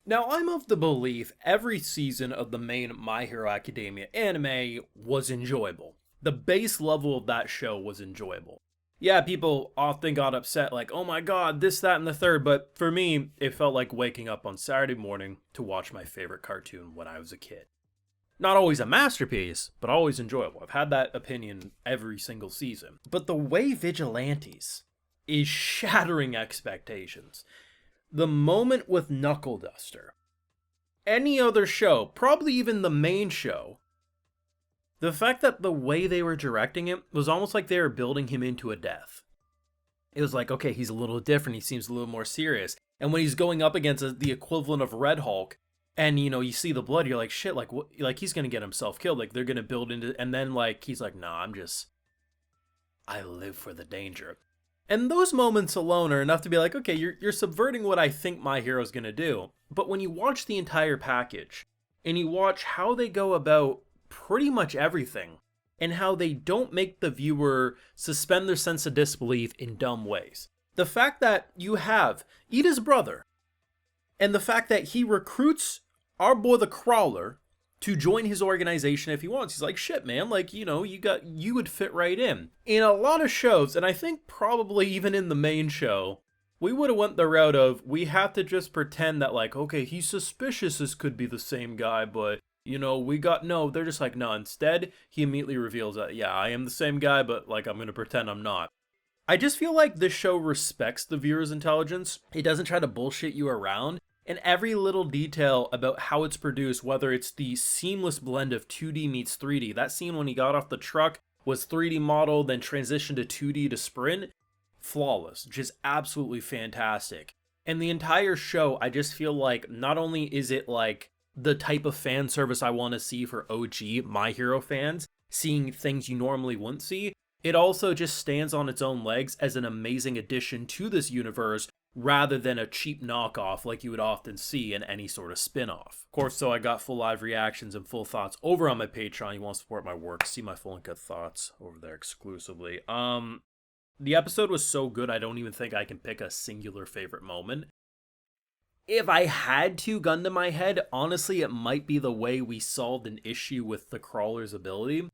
Now, I'm of the belief every season of the main My Hero Academia anime was enjoyable. The base level of that show was enjoyable. Yeah, people often got upset, like, oh my god, this, that, and the third, but for me, it felt like waking up on Saturday morning to watch my favorite cartoon when I was a kid. Not always a masterpiece, but always enjoyable. I've had that opinion every single season. But the way Vigilantes is shattering expectations. The moment with Knuckle Duster, any other show, probably even the main show, the fact that the way they were directing it was almost like they were building him into a death. It was like, okay, he's a little different, he seems a little more serious. And when he's going up against the equivalent of Red Hulk, and you see the blood, you're like, shit, like what, like he's gonna get himself killed, like they're gonna build into, and then like he's like, nah, I live for the danger. And those moments alone are enough to be like, okay, you're subverting what I think my hero's gonna do. But when you watch the entire package, and you watch how they go about pretty much everything, and how they don't make the viewer suspend their sense of disbelief in dumb ways. The fact that you have Ida's brother, and the fact that he recruits our boy the Crawler to join his organization if he wants. He's like, shit, man, like, you would fit right in. In a lot of shows, and I think probably even in the main show, we would have went the route of, we have to just pretend that, like, okay, he's suspicious this could be the same guy, but, no, they're just like, no, instead, he immediately reveals that, yeah, I am the same guy, but, like, I'm gonna pretend I'm not. I just feel like this show respects the viewer's intelligence. It doesn't try to bullshit you around. And every little detail about how it's produced, whether it's the seamless blend of 2D meets 3D, that scene when he got off the truck was 3D model, then transitioned to 2D to sprint, flawless, just absolutely fantastic. And the entire show, I just feel like not only is it like the type of fan service I want to see for OG My Hero fans, seeing things you normally wouldn't see, it also just stands on its own legs as an amazing addition to this universe, rather than a cheap knockoff like you would often see in any sort of spin-off. Of course, so I got full live reactions and full thoughts over on my Patreon. You want to support my work, see my full and good thoughts over there exclusively. The episode was so good, I don't even think I can pick a singular favorite moment. If I had to gun to my head, honestly, it might be the way we solved an issue with the Crawler's ability.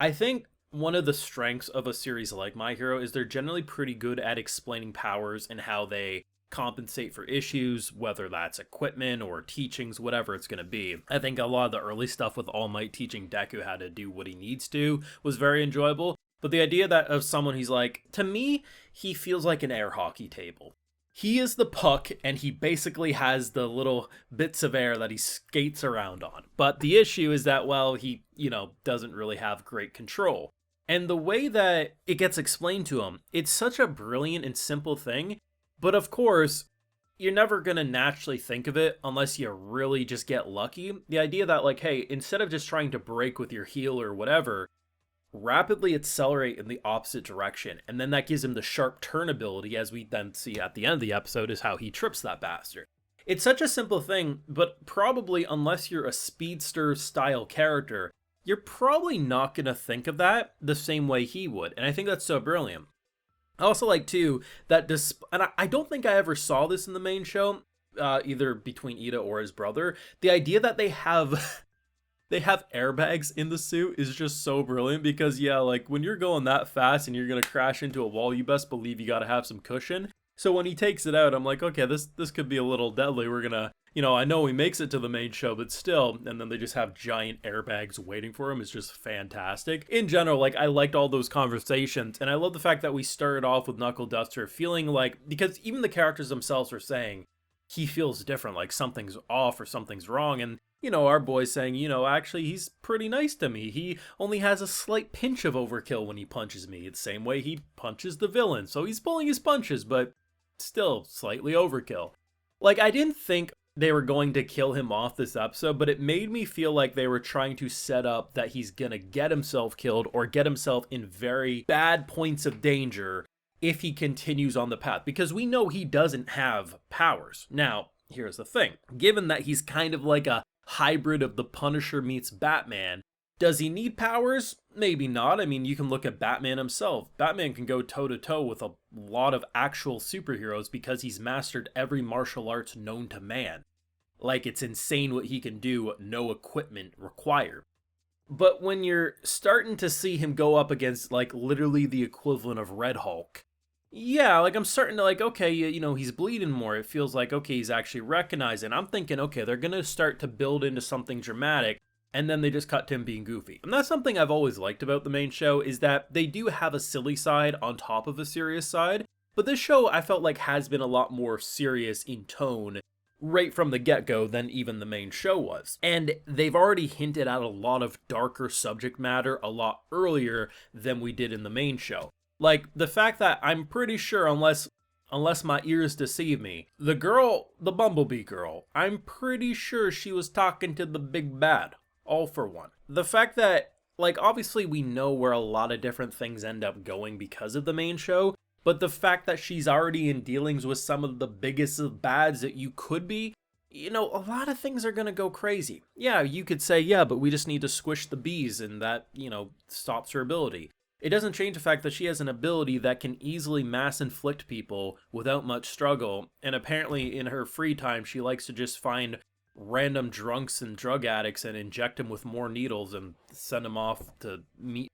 I think one of the strengths of a series like My Hero is they're generally pretty good at explaining powers and how they compensate for issues, whether that's equipment or teachings, whatever it's going to be. I think a lot of the early stuff with All Might teaching Deku how to do what he needs to was very enjoyable. But the idea that of someone who's like, to me, he feels like an air hockey table. He is the puck, and he basically has the little bits of air that he skates around on. But the issue is that, well, he, doesn't really have great control. And the way that it gets explained to him, it's such a brilliant and simple thing. But of course, you're never going to naturally think of it unless you really just get lucky. The idea that, like, hey, instead of just trying to break with your heel or whatever, rapidly accelerate in the opposite direction. And then that gives him the sharp turn ability, as we then see at the end of the episode, is how he trips that bastard. It's such a simple thing, but probably unless you're a speedster style character, you're probably not going to think of that the same way he would. And I think that's so brilliant. I also like, too, that and I don't think I ever saw this in the main show, either between Ida or his brother. The idea that they have airbags in the suit is just so brilliant because, yeah, like when you're going that fast and you're going to crash into a wall, you best believe you got to have some cushion. So when he takes it out, I'm like, okay, this could be a little deadly. We're going to, I know he makes it to the main show, but still, and then they just have giant airbags waiting for him. It's just fantastic. In general, like, I liked all those conversations, and I love the fact that we started off with Knuckle Duster feeling like, because even the characters themselves are saying he feels different, like something's off or something's wrong, and, our boy's saying, actually, he's pretty nice to me. He only has a slight pinch of overkill when he punches me. It's the same way he punches the villain, so he's pulling his punches, but still slightly overkill. Like, I didn't think they were going to kill him off this episode, but it made me feel like they were trying to set up that he's gonna get himself killed or get himself in very bad points of danger if he continues on the path, because we know he doesn't have powers. Now, here's the thing. Given that he's kind of like a hybrid of the Punisher meets Batman, does he need powers? Maybe not. I mean, you can look at Batman himself. Batman can go toe-to-toe with a lot of actual superheroes because he's mastered every martial arts known to man. like it's insane what he can do, no equipment required. But when you're starting to see him go up against like literally the equivalent of Red Hulk, yeah, like I'm starting to like, okay, he's bleeding more. It feels like, okay, he's actually recognizing. I'm thinking, okay, they're gonna start to build into something dramatic, and then they just cut to him being goofy. And that's something I've always liked about the main show, is that they do have a silly side on top of a serious side. But this show, I felt like, has been a lot more serious in tone right from the get-go than even the main show was. And they've already hinted at a lot of darker subject matter a lot earlier than we did in the main show. Like, the fact that I'm pretty sure, unless my ears deceive me, the Bumblebee girl, I'm pretty sure she was talking to the big bad, all for one. The fact that, like, obviously we know where a lot of different things end up going because of the main show, but the fact that she's already in dealings with some of the biggest of bads that you could be, a lot of things are gonna go crazy. Yeah, you could say, yeah, but we just need to squish the bees and that, stops her ability. It doesn't change the fact that she has an ability that can easily mass inflict people without much struggle, and apparently in her free time she likes to just find random drunks and drug addicts and inject them with more needles and send them off to meet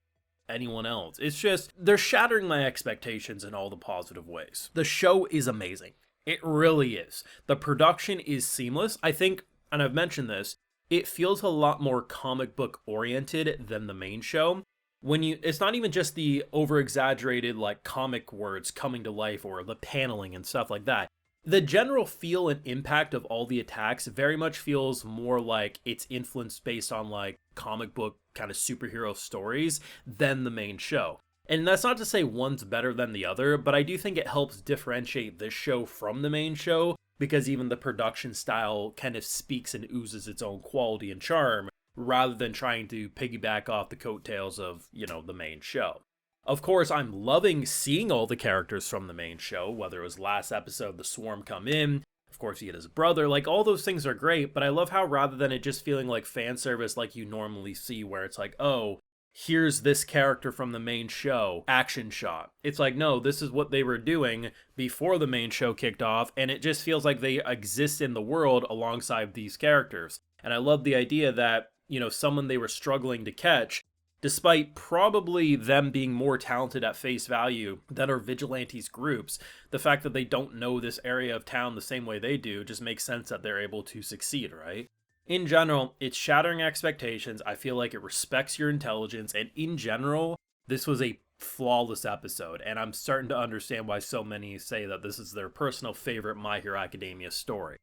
anyone else. It's just, they're shattering my expectations in all the positive ways. The show is amazing. It really is. The production is seamless. I think, and I've mentioned this, it feels a lot more comic book oriented than the main show. It's not even just the over-exaggerated like comic words coming to life or the paneling and stuff like that. The general feel and impact of all the attacks very much feels more like it's influenced based on like comic book kind of superhero stories than the main show. And that's not to say one's better than the other, but I do think it helps differentiate this show from the main show, because even the production style kind of speaks and oozes its own quality and charm, rather than trying to piggyback off the coattails of, the main show. Of course, I'm loving seeing all the characters from the main show, whether it was last episode, the Swarm come in, of course he had his brother, like all those things are great, but I love how rather than it just feeling like fan service like you normally see where it's like, oh, here's this character from the main show, action shot. It's like, no, this is what they were doing before the main show kicked off, and it just feels like they exist in the world alongside these characters. And I love the idea that, someone they were struggling to catch, despite probably them being more talented at face value than our vigilantes groups, the fact that they don't know this area of town the same way they do just makes sense that they're able to succeed, right? In general, it's shattering expectations. I feel like it respects your intelligence, and in general, this was a flawless episode, and I'm starting to understand why so many say that this is their personal favorite My Hero Academia story.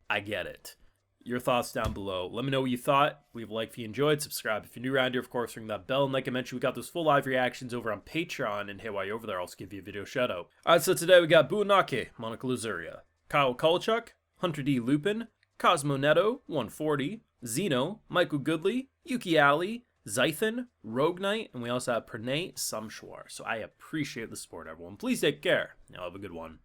I get it. Your thoughts down below. Let me know what you thought. Leave a like if you enjoyed. Subscribe if you're new around here. Of course, ring that bell. And like I mentioned, we got those full live reactions over on Patreon. And hey, while you're over there, I'll also give you a video shout out. Alright, so today we got Buonake, Monica Lazuria, Kyle Kolchuk, Hunter D. Lupin, Cosmo Netto, 140, Zeno, Michael Goodley, Yuki Ali, Zython, Rogue Knight, and we also have Pranay Samshwar. So I appreciate the support, everyone. Please take care. Y'all have a good one.